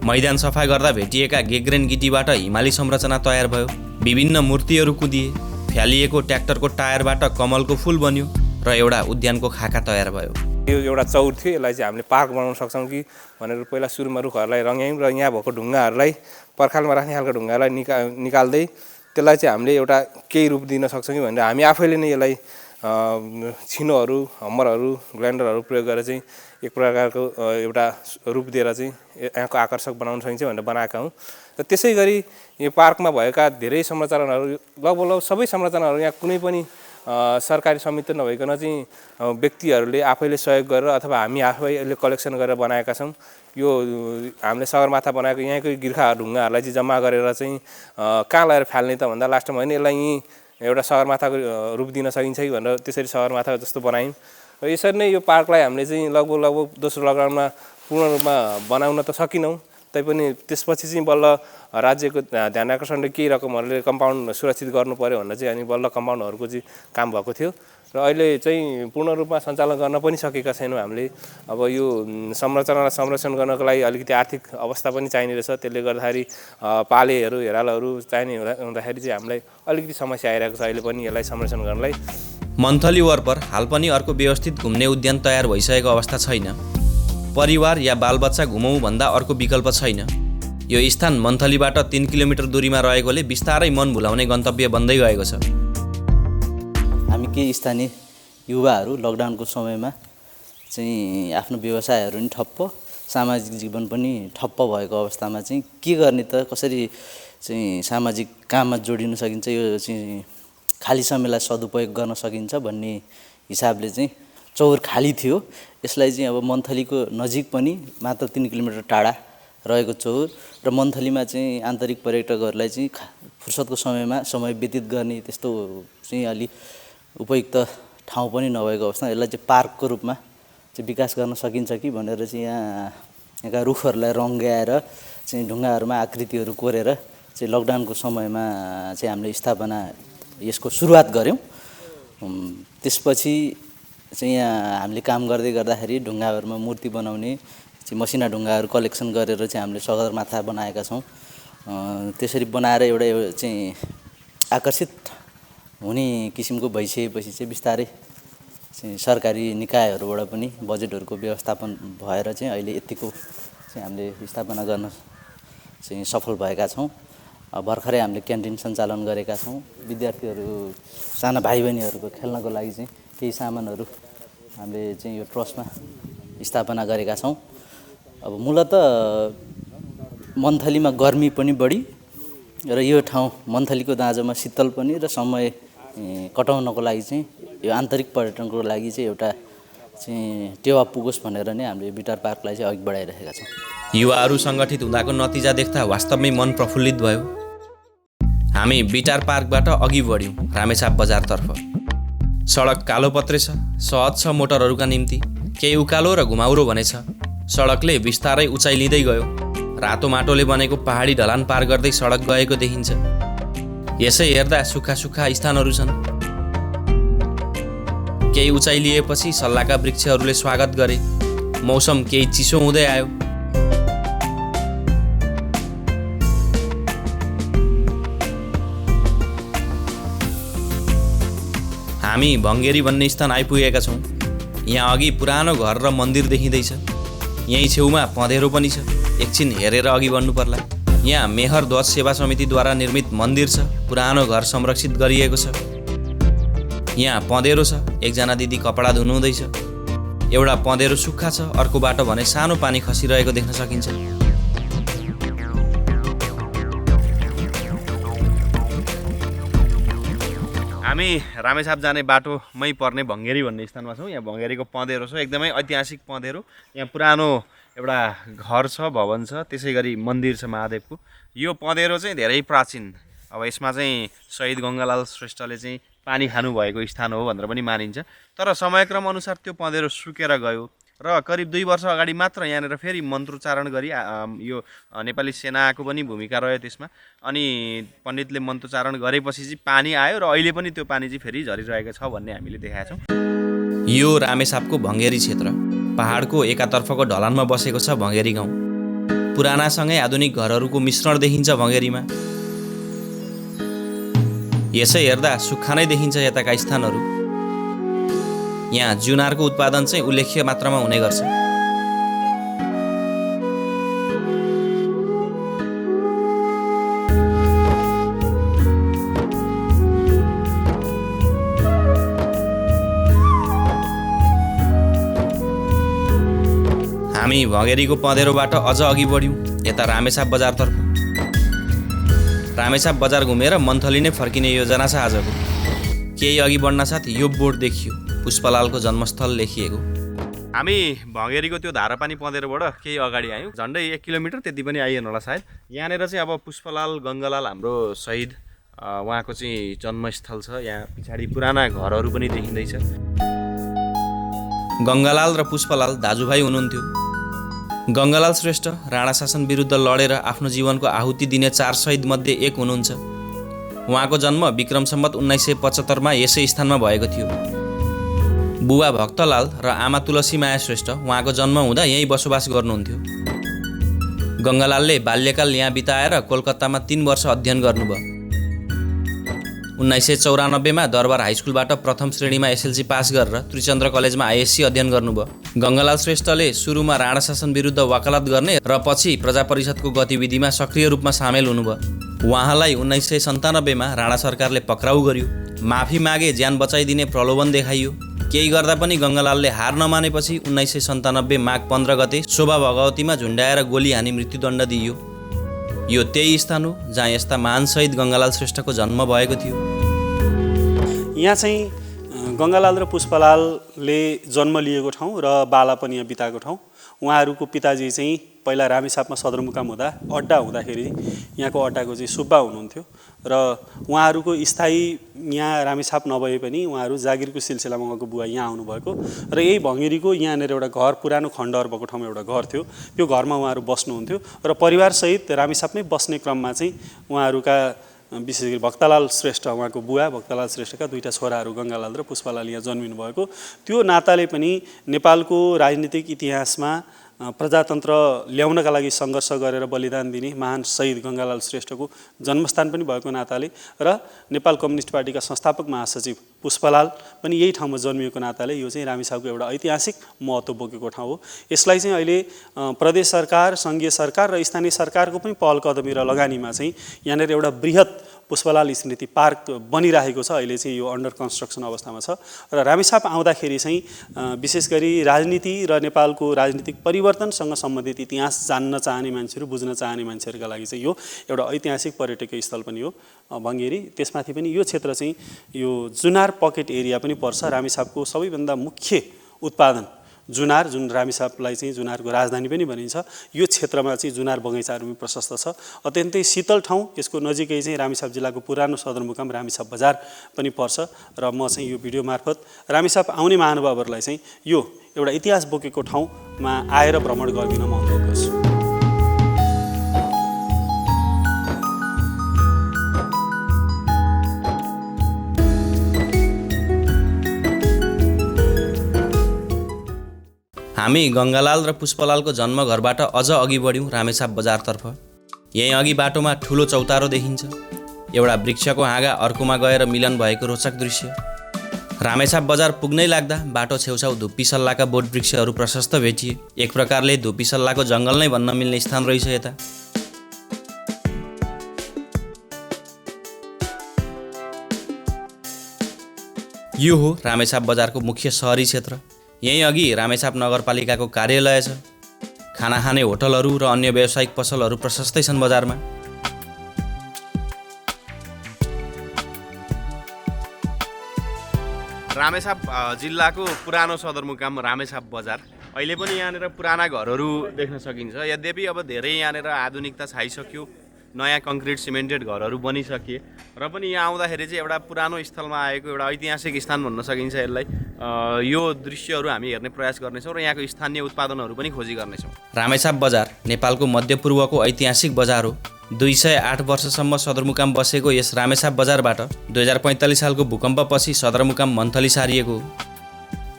मैदान सफा गर्दा भेटिएका गेग्रेन गिटीबाट हिमाली संरचना तयार भयो। विभिन्न मूर्तिहरू कुदिए। फ्यालिएको ट्र्याक्टरको टायरबाट कमलको फुल बन्यो र एउटा उद्यानको खाका तयार भयो। यो एउटा चौर थियो, यसलाई चाहिँ हामीले पार्क बनाउन सक्छौँ कि भनेर पहिला सुरुमा रुखहरूलाई रङ्ग्यायौँ र यहाँ भएको ढुङ्गाहरूलाई पर्खालमा राख्ने खालको ढुङ्गालाई निकाल्दै त्यसलाई चाहिँ हामीले एउटा केही रूप दिन सक्छौँ कि भनेर हामी आफैले नै यसलाई छिनोहरू, हम्मरहरू, ग्राइन्डरहरू प्रयोग गरेर चाहिँ एक प्रकारको एउटा रूप दिएर चाहिँ यहाँको आकर्षक बनाउन सकिन्छ भनेर बनाएका हौँ। र त्यसै गरी यो पार्कमा भएका धेरै संरचनाहरू लगभग सबै संरचनाहरू यहाँ कुनै पनि सरकारी समिति नभइकन चाहिँ व्यक्तिहरूले आफैले सहयोग गरेर अथवा हामी आफैले कलेक्सन गरेर बनाएका छौँ। यो हामीले सगरमाथा बनाएको यहाँकै गिर्खा ढुङ्गाहरूलाई चाहिँ जम्मा गरेर चाहिँ कहाँ लगेर फाल्ने त भन्दा लास्टमा होइन यसलाई यहीँ एउटा सगरमाथाको रूप दिन सकिन्छ कि भनेर त्यसरी सगरमाथा जस्तो बनायौँ। र यसरी नै यो पार्कलाई हामीले चाहिँ लगभग दोस्रो लकडाउनमा पूर्ण रूपमा बनाउन त सकिनौँ, तैपनि त्यसपछि चाहिँ बल्ल राज्यको ध्यान आकर्षणले केही रकमहरूले कम्पाउन्ड सुरक्षित गर्नु पर्यो भनेर चाहिँ अनि बल्ल कम्पाउन्डहरूको चाहिँ काम भएको थियो र अहिले चाहिँ पूर्ण रूपमा सञ्चालन गर्न पनि सकेका छैनौँ हामीले। अब यो संरचनालाई संरक्षण गर्नको लागि अलिकति आर्थिक अवस्था पनि चाहिने रहेछ। त्यसले गर्दाखेरि पालेहरू, हेरालोहरू चाहिने हुँदाखेरि चाहिँ हामीलाई अलिकति समस्या आइरहेको छ अहिले पनि यसलाई संरक्षण गर्नलाई। मन्थली वरपर हाल पनि अर्को व्यवस्थित घुम्ने उद्यान तयार भइसकेको अवस्था छैन। परिवार या बालबच्चा घुमौँ भन्दा अर्को विकल्प छैन। यो स्थान मन्थलीबाट 3 किलोमिटर दूरीमा रहेकोले बिस्तारै मन भुलाउने गन्तव्य बन्दै गएको छ। हामी केही स्थानीय युवाहरू लकडाउनको समयमा चाहिँ आफ्नो व्यवसायहरू पनि ठप्प, सामाजिक जीवन पनि ठप्प भएको अवस्थामा चाहिँ के गर्ने त, कसरी चाहिँ सामाजिक काममा जोडिन सकिन्छ, यो चाहिँ खाली समयलाई सदुपयोग गर्न सकिन्छ भन्ने हिसाबले चाहिँ चौर खाली थियो। यसलाई चाहिँ अब मन्थलीको नजिक पनि मात्र 3 किलोमिटर टाढा रहेको चौर र मन्थलीमा चाहिँ आन्तरिक पर्यटकहरूलाई चाहिँ फुर्सदको समयमा समय व्यतीत गर्ने त्यस्तो चाहिँ अलि उपयुक्त ठाउँ पनि नभएको अवस्थामा यसलाई चाहिँ पार्कको रूपमा चाहिँ विकास गर्न सकिन्छ कि भनेर चाहिँ यहाँका रुखहरूलाई रङ्ग्याएर चाहिँ ढुङ्गाहरूमा आकृतिहरू कोरेर चाहिँ लकडाउनको समयमा चाहिँ हामीले स्थापना यसको सुरुवात गऱ्यौँ। त्यसपछि चाहिँ यहाँ हामीले काम गर्दै गर्दाखेरि ढुङ्गाहरूमा मूर्ति बनाउने चाहिँ मसिना ढुङ्गाहरू कलेक्सन गरेर चाहिँ हामीले सगरमाथा बनाएका छौँ। त्यसरी बनाएर एउटा चाहिँ आकर्षित हुने किसिमको भइसकेपछि चाहिँ बिस्तारै चाहिँ सरकारी निकायहरूबाट पनि बजेटहरूको व्यवस्थापन भएर चाहिँ अहिले यतिको चाहिँ हामीले स्थापना गर्न चाहिँ सफल भएका छौँ। भर्खरै हामीले क्यान्टिन सञ्चालन गरेका छौँ। विद्यार्थीहरू, साना भाइ बहिनीहरूको खेल्नको लागि चाहिँ केही सामानहरू हामीले चाहिँ यो ट्रस्टमा स्थापना गरेका छौँ। अब मूलत मन्थलीमा गर्मी पनि बढी र यो ठाउँ मन्थलीको दाँजोमा शीतल पनि र समय कटाउनको लागि चाहिँ यो आन्तरिक पर्यटनको लागि चाहिँ एउटा चाहिँ टेवा पुगोस् भनेर नै हामीले बिटार पार्कलाई चाहिँ अघि बढाइरहेका छौँ। युवाहरू सङ्गठित हुँदाको नतिजा देख्दा वास्तवमै मन प्रफुल्लित भयो। हामी बिटार पार्कबाट अघि बढ्यौँ रामेछाप बजारतर्फ। सडक कालोपत्रे छ, सहज छ मोटरहरूका निम्ति, केही उकालो र घुमाउरो भने छ। सडकले बिस्तारै उचाइ लिँदै गयो। रातो माटोले बनेको पहाडी ढलान पार गर्दै सडक गएको देखिन्छ। यसै हेर्दा सुक्खा सुक्खा स्थानहरू छन्। केही उचाइ लिएपछि सल्लाका वृक्षहरूले स्वागत गरे। मौसम केही चिसो हुँदै आयो। हामी भङ्गेरी भन्ने स्थान आइपुगेका छौँ। यहाँ अघि पुरानो घर र मन्दिर देखिँदैछ। यहीँ छेउमा पँधेरो पनि छ। एकछिन हेरेर अघि बढ्नु पर्ला। यहाँ मेहर ध्वज सेवा समितिद्वारा निर्मित मन्दिर छ। पुरानो घर संरक्षित गरिएको छ। यहाँ पँधेरो छ। एकजना दिदी कपडा धुनुहुँदैछ। एउटा पँधेरो सुक्खा छ, अर्कोबाट भने सानो पानी खसिरहेको देख्न सकिन्छ। हामी रामेछाप जाने बाटोमै पर्ने भङ्गेरी भन्ने स्थानमा छौँ। यहाँ भङ्गेरीको पँधेरो छ, एकदमै ऐतिहासिक पँधेरो। यहाँ पुरानो एउटा घर छ, भवन छ, त्यसै गरी मन्दिर छ महादेवको। यो पँधेरो चाहिँ धेरै प्राचीन। अब यसमा चाहिँ शहीद गङ्गालाल श्रेष्ठले चाहिँ पानी खानुभएको स्थान हो भनेर पनि मानिन्छ। तर समयक्रम अनुसार त्यो पँधेरो सुकेर गयो र करिब 2 वर्ष अगाडि मात्र यहाँनिर फेरि मन्त्रोच्चारण गरी यो नेपाली सेनाको पनि भूमिका रह्यो त्यसमा। अनि पण्डितले मन्त्रोच्चारण गरेपछि चाहिँ पानी आयो र अहिले पनि त्यो पानी चाहिँ फेरि झरिरहेको छ भन्ने हामीले देखाएका छौँ। यो रामेछापको भङ्गेरी क्षेत्र। पहाडको एकातर्फको ढलानमा बसेको छ भङ्गेरी गाउँ। पुरानासँगै आधुनिक घरहरूको मिश्रण देखिन्छ भङ्गेरीमा। यसै हेर्दा सुक्खा नै देखिन्छ यताका स्थानहरू। यहाँ जुनारको उत्पादन चाहिँ उल्लेख्य मात्रामा हुने गर्छ। हामी भङ्गेरीको पँधेरोबाट अझ अघि बढ्यौँ यता रामेछाप बजारतर्फ। रामेछाप बजार घुमेर मन्थली नै फर्किने योजना छ आजको। केही अघि बढ्न साथ यो बोर्ड देखियो, पुष्पलालको जन्मस्थल लेखिएको। हामी भङ्गेरीको त्यो धारापानी पँधेरोबाट केही अगाडि आयौँ, झन्डै 1 किलोमिटर त्यति पनि आइएन होला सायद। यहाँनिर चाहिँ अब पुष्पलाल गङ्गालाल हाम्रो शहीद उहाँको चाहिँ जन्मस्थल छ। यहाँ पछाडि पुराना घरहरू पनि देखिँदैछ। गङ्गालाल र पुष्पलाल दाजुभाइ हुनुहुन्थ्यो। गङ्गालाल श्रेष्ठ राणा शासन विरुद्ध लडेर आफ्नो जीवनको आहुति दिने 4 शहीद मध्ये एक हुनुहुन्छ। उहाँको जन्म विक्रम सम्वत 1975 यसै स्थानमा भएको थियो। बुबा भक्तलाल र आमा तुलसी माया श्रेष्ठ उहाँको जन्म हुँदा यहीँ बसोबास गर्नुहुन्थ्यो। गङ्गालालले बाल्यकाल यहाँ बिताएर कोलकातामा 3 वर्ष अध्ययन गर्नुभयो। 1994 दरबार हाइस्कुलबाट प्रथम श्रेणीमा एसएलसी पास गरेर त्रिचन्द्र कलेजमा आइएससी अध्ययन गर्नुभयो। गङ्गालाल श्रेष्ठले सुरुमा राणा शासन विरुद्ध वकालत गर्ने र पछि प्रजा परिषदको गतिविधिमा सक्रिय रूपमा सामेल हुनुभयो। उहाँलाई 1997 राणा सरकारले पक्राउ गर्यो। माफी मागे ज्यान बचाइदिने प्रलोभन देखाइयो। केही गर्दा पनि गङ्गालालले हार नमानेपछि 1997 माघ 15 गते शोभा भगवतीमा झुन्डाएर गोली हानी मृत्युदण्ड दिइयो। यो त्यही स्थान हो जहाँ यस्ता महान शहीद गङ्गालाल श्रेष्ठको जन्म भएको थियो। यहाँ चाहिँ गङ्गालाल र पुष्पलालले जन्म लिएको ठाउँ र बाला पनि यहाँ बिताएको ठाउँ। उहाँहरूको पिताजी चाहिँ पहिला रामेछापमा सदरमुकाम हुँदा अड्डा हुँदाखेरि यहाँको अड्डाको चाहिँ सुब्बा हुनुहुन्थ्यो र उहाँहरूको स्थायी यहाँ रामेछाप नभए पनि उहाँहरू जागिरको सिलसिलामा उहाँको बुवा यहाँ आउनुभएको र यही भङ्गेरीको यहाँनिर एउटा घर, पुरानो खण्डहर भएको ठाउँमा एउटा घर थियो। त्यो घरमा उहाँहरू बस्नुहुन्थ्यो र परिवारसहित रामेछापमै बस्ने क्रममा चाहिँ उहाँहरूका विशेष गरी भक्तलाल श्रेष्ठ, उहाँको बुवा भक्तलाल श्रेष्ठका 2टा छोराहरू गङ्गालाल र पुष्पलाल यहाँ जन्मिनु भएको। त्यो नाताले पनि नेपालको राजनीतिक इतिहासमा प्रजातन्त्र ल्याउनका लागि सङ्घर्ष गरेर बलिदान दिने महान शहीद गङ्गालाल श्रेष्ठको जन्मस्थान पनि भएको नाताले र नेपाल कम्युनिस्ट पार्टीका संस्थापक महासचिव पुष्पलाल पनि यही ठाउँमा जन्मिएको नाताले यो चाहिँ रामेछापको एउटा ऐतिहासिक महत्त्व बोकेको ठाउँ हो। यसलाई चाहिँ अहिले प्रदेश सरकार, सङ्घीय सरकार र स्थानीय सरकारको पनि पहल कदमी र लगानीमा चाहिँ यहाँनिर एउटा बृहत पुष्पलाल स्मृति पार्क बनिरहेको छ। अहिले चाहिँ यो अन्डर कन्स्ट्रक्सन अवस्थामा छ र रामेछाप आउँदाखेरि चाहिँ विशेष गरी राजनीति र नेपालको राजनीतिक परिवर्तनसँग सम्बन्धित इतिहास जान्न चाहने मान्छेहरू, बुझ्न चाहने मान्छेहरूका लागि चाहिँ यो एउटा ऐतिहासिक पर्यटकीय स्थल पनि हो भङ्गेरी। त्यसमाथि पनि यो क्षेत्र चाहिँ यो जुनार पकेट एरिया पनि पर्छ। रामेछापको सबैभन्दा मुख्य उत्पादन जुनार, जुन रामेछापलाई चाहिँ जुनारको राजधानी पनि भनिन्छ, यो क्षेत्रमा चाहिँ जुनार बगैँचाहरू पनि प्रशस्त छ। अत्यन्तै शीतल ठाउँ। यसको नजिकै चाहिँ रामेछाप जिल्लाको पुरानो सदरमुकाम रामेछाप बजार पनि पर्छ र म चाहिँ यो भिडियो मार्फत रामेछाप आउने महानुभावहरूलाई चाहिँ यो एउटा इतिहास बोकेको ठाउँमा आएर भ्रमण गरिदिन म अनुरोध गर्छु। हामी गङ्गालाल र पुष्पलालको जन्मघरबाट अझ अघि बढ्यौँ रामेछाप बजारतर्फ। यहीँ अघि बाटोमा ठुलो चौतारो देखिन्छ। एउटा वृक्षको हाँगा अर्कोमा गएर मिलन भएको रोचक दृश्य। रामेछाप बजार पुग्नै लाग्दा बाटो छेउछाउ धुप्पी सल्लाका बोट वृक्षहरू प्रशस्त भेटिए। एक प्रकारले धुप्पी सल्लाको जङ्गल नै भन्न मिल्ने स्थान रहेछ यता। यो हो रामेछाप बजारको मुख्य सहरी क्षेत्र। यहीँ अघि रामेछाप नगरपालिकाको कार्यालय छ। खाना खाने होटलहरू र अन्य व्यावसायिक पसलहरू प्रशस्तै छन् बजारमा। रामेछाप जिल्लाको पुरानो सदरमुकाम रामेछाप बजार अहिले पनि यहाँनिर पुराना घरहरू देख्न सकिन्छ। यद्यपि अब धेरै यहाँनिर आधुनिकता छाइसक्यो, नयाँ कङ्क्रिट सिमेन्टेड घरहरू बनिसके र पनि यहाँ आउँदाखेरि चाहिँ एउटा पुरानो स्थलमा आएको एउटा ऐतिहासिक स्थान भन्न सकिन्छ यसलाई। यो दृश्यहरू हामी हेर्ने प्रयास गर्नेछौँ र यहाँको स्थानीय उत्पादनहरू पनि खोजी गर्नेछौँ। रामेछाप बजार नेपालको मध्यपूर्वको ऐतिहासिक बजार हो। 208 वर्षसम्म सदरमुकाम बसेको यस रामेछाप बजारबाट 2045 सालको भूकम्पपछि सदरमुकाम मन्थली सारिएको हो।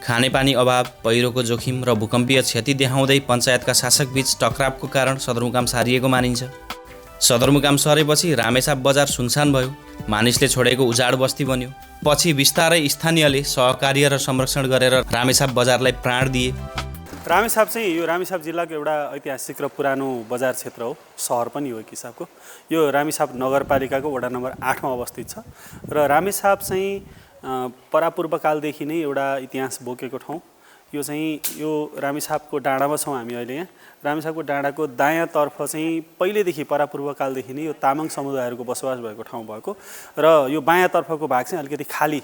खानेपानी अभाव, पहिरोको जोखिम र भूकम्पीय क्षति देखाउँदै पञ्चायतका शासकबीच टकरावको कारण सदरमुकाम सारिएको मानिन्छ। सदरमुकाम सरेपछि रामेछाप बजार सुनसान भयो, मानिसले छोडेको उजाड बस्ती बन्यो। पछि बिस्तारै स्थानीयले सहकार्य र संरक्षण गरेर रामेछाप बजारलाई प्राण दिए। रामेछाप चाहिँ यो रामेछाप जिल्लाको एउटा ऐतिहासिक र पुरानो बजार क्षेत्र हो, सहर पनि हो एक हिसाबको। यो रामेछाप नगरपालिकाको वडा नम्बर 8मा अवस्थित छ र रामेछाप चाहिँ परापूर्वकालदेखि नै एउटा इतिहास बोकेको ठाउँ। यो चाहिँ यो रामेछापको डाँडामा छौँ हामी अहिले यहाँ। रामेछापको डाँडाको दायाँतर्फ चाहिँ पहिलेदेखि परापूर्वकालदेखि नै यो तामाङ समुदायहरूको बसोबास भएको ठाउँ भएको र यो बायाँतर्फको भाग चाहिँ अलिकति खाली,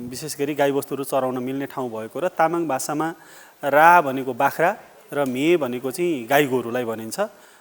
विशेष गरी गाईबस्तुहरू चराउन मिल्ने ठाउँ भएको र तामाङ भाषामा रा भनेको बाख्रा र मे भनेको चाहिँ गाई गोरुलाई भनिन्छ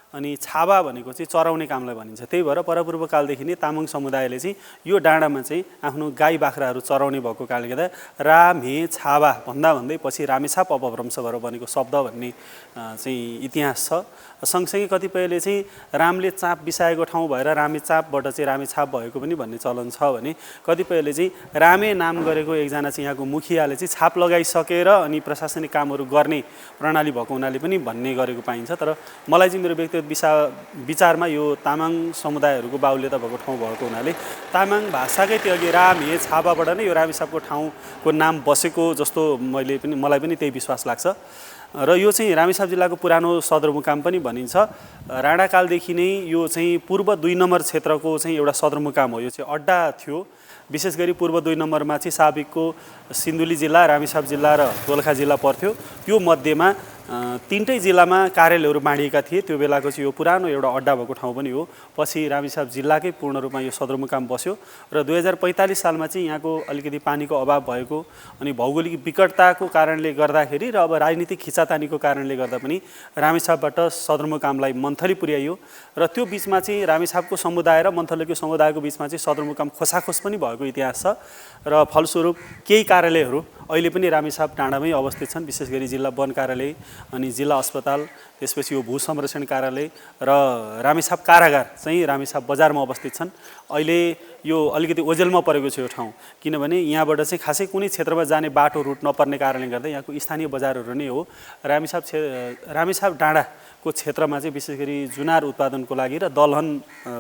अनि छाबा भनेको चाहिँ चराउने कामलाई भनिन्छ। त्यही भएर परापूर्वकालदेखि नै तामाङ समुदायले चाहिँ यो डाँडामा चाहिँ आफ्नो गाई बाख्राहरू चराउने भएको कारणले गर्दा रा मे छाबा भन्दा भन्दै पछि रामेछाप अपभ्रंश भएर बनेको शब्द भन्ने चाहिँ इतिहास छ। सँगसँगै कतिपयले चाहिँ रामले चाँप बिसाएको ठाउँ भएर रामेचापबाट चाहिँ रामेछाप भएको पनि भन्ने चलन छ भने कतिपयले चाहिँ रामे नाम गरेको एकजना चाहिँ यहाँको मुखियाले चाहिँ छाप लगाइसकेर अनि प्रशासनिक कामहरू गर्ने प्रणाली भएको हुनाले पनि भन्ने गरेको पाइन्छ। तर मलाई चाहिँ मेरो व्यक्तिगत विचारमा यो तामाङ समुदायहरूको बाहुल्यता भएको ठाउँ भएको हुनाले तामाङ भाषाकै त्यो अघि राम हे छापाबाट नै यो रामेछापको ठाउँको नाम बसेको जस्तो मलाई पनि त्यही विश्वास लाग्छ। र यो चाहिँ रामेछाप जिल्लाको पुरानो सदरमुकाम पनि भनिन्छ। राणाकालदेखि नै यो चाहिँ पूर्व 2 नम्बर क्षेत्रको चाहिँ एउटा सदरमुकाम हो। यो चाहिँ अड्डा थियो। विशेष गरी पूर्व 2 नम्बरमा चाहिँ साबिकको सिन्धुली जिल्ला, रामेछाप जिल्ला र दोलखा जिल्ला पर्थ्यो। यो मध्येमा 3टै जिल्लामा कार्यालयहरू बाँडिएका थिए। त्यो बेलाको चाहिँ यो पुरानो एउटा अड्डा भएको ठाउँ पनि हो। पछि रामेछाप जिल्लाकै पूर्ण रूपमा यो सदरमुकाम बस्यो र 2045 सालमा चाहिँ यहाँको अलिकति पानीको अभाव भएको अनि भौगोलिक विकटताको कारणले गर्दाखेरि र अब राजनीतिक खिचातानीको कारणले गर्दा पनि रामेछापबाट सदरमुकामलाई मन्थली पुर्याइयो र त्यो बिचमा चाहिँ रामेछापको समुदाय र मन्थलीको समुदायको बिचमा चाहिँ सदरमुकाम खोसाखोस पनि भएको इतिहास छ र फलस्वरूप केही कार्यालयहरू अहिले पनि रामेछाप डाँडामै अवस्थित छन्। विशेष गरी जिल्ला वन कार्यालय अनि जिल्ला अस्पताल, त्यसपछि यो भू संरक्षण कार्यालय र रामेछाप कारागार चाहिँ रामेछाप बजारमा अवस्थित छन्। अहिले यो अलिकति ओझेलमा परेको छ यो ठाउँ, किनभने यहाँबाट चाहिँ खासै कुनै क्षेत्रमा जाने बाटो रुट नपर्ने कारणले गर्दा यहाँको स्थानीय बजारहरू नै हो। रामेछाप डाँडाको क्षेत्रमा चाहिँ विशेष गरी जुनार उत्पादनको लागि र दलहन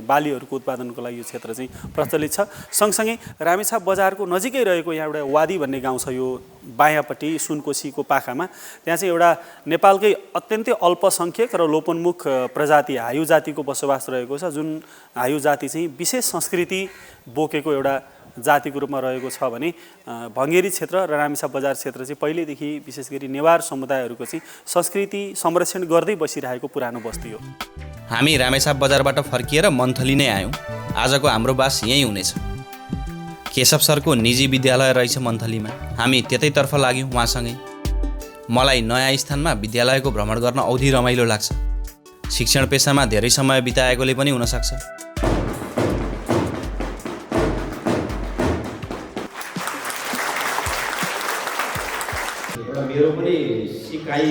बालीहरूको उत्पादनको लागि यो क्षेत्र चाहिँ प्रचलित छ। सँगसँगै रामेछाप बजारको नजिकै रहेको यहाँ एउटा वादी भन्ने गाउँ छ, यो बायाँपट्टि सुनकोसीको पाखामा। त्यहाँ चाहिँ एउटा नेपालकै अत्यन्तै अल्पसङ्ख्यक र लोपोन्मुख प्रजाति हायु जातिको बसोबास रहेको छ, जुन हायु जाति चाहिँ विशेष संस्कृति बोकेको एउटा जातिको रूपमा रहेको छ भने भङ्गेरी क्षेत्र र रामेछाप बजार क्षेत्र चाहिँ पहिल्यैदेखि विशेष गरी नेवार समुदायहरूको चाहिँ संस्कृति संरक्षण गर्दै बसिरहेको पुरानो बस्ती हो। हामी रामेछाप बजारबाट फर्किएर मन्थली नै आयौँ। आजको हाम्रो बास यहीँ हुनेछ। केशव सरको निजी विद्यालय रहेछ मन्थलीमा। हामी त्यतैतर्फ लाग्यौँ उहाँसँगै। मलाई नयाँ स्थानमा विद्यालयको भ्रमण गर्न औधी रमाइलो लाग्छ। शिक्षण पेसामा धेरै समय बिताएकोले पनि हुनसक्छ। मेरो पनि सिकाइ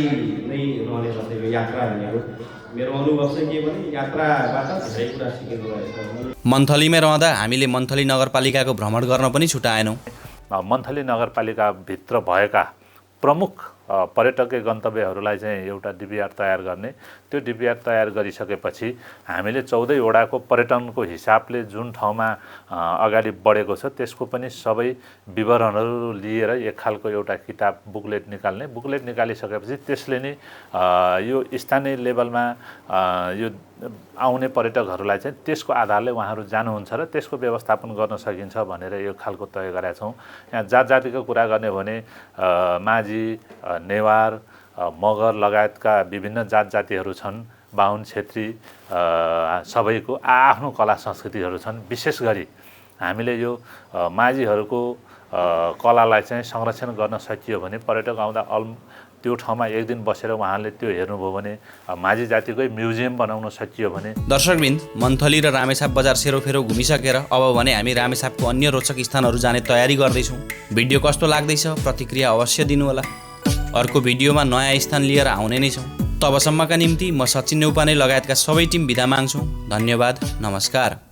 नै रहने जस्तो यो यात्रा भनेको मेरो अनुभव चाहिँ के भने यात्राबाट धेरै कुरा सिकेको रहेछ। मन्थलीमै रहँदा हामीले मन्थली नगरपालिकाको भ्रमण गर्न पनि छुटाएनौँ। मन्थली नगरपालिकाभित्र भएका प्रमुख पर्यटकीय गन्तव्यहरूलाई चाहिँ एउटा डिपिआर तयार गर्ने, त्यो डिपिआर तयार गरिसकेपछि हामीले 14 वडाको पर्यटनको हिसाबले जुन ठाउँमा अगाडि बढेको छ त्यसको पनि सबै विवरणहरू लिएर एक खालको एउटा किताब बुकलेट निकाल्ने। बुकलेट निकालिसकेपछि त्यसले नै यो स्थानीय लेभलमा यो आउने पर्यटकहरूलाई चाहिँ त्यसको आधारले उहाँहरू जानुहुन्छ र त्यसको व्यवस्थापन गर्न सकिन्छ भनेर यो खालको तय गरेका छौँ। यहाँ जात जातिको कुरा गर्ने भने माझी, नेवार, मगर लगायतका विभिन्न जात जातिहरू छन्। बाहुन, छेत्री सबैको आफ्नो कला संस्कृतिहरू छन्। विशेष गरी हामीले यो माझीहरूको कलालाई चाहिँ संरक्षण गर्न सकियो भने पर्यटक आउँदा त्यो ठाउँमा एक दिन बसेर उहाँले त्यो हेर्नुभयो भने माझी जातिकै म्युजियम बनाउन सकियो भने। दर्शकवृन्द, मन्थली र रामेछाप बजार सेरोफेरो घुमिसकेर अब भने हामी रामेछापको अन्य रोचक स्थानहरू जाने तयारी गर्दैछौँ। भिडियो कस्तो लाग्दैछ प्रतिक्रिया अवश्य दिनुहोला। अर्को भिडियोमा नयाँ स्थान लिएर आउने नै छौँ। तबसम्मका निम्ति म सचिन नेउपाने लगायतका सबै टिम बिदा माग्छौँ। धन्यवाद, नमस्कार।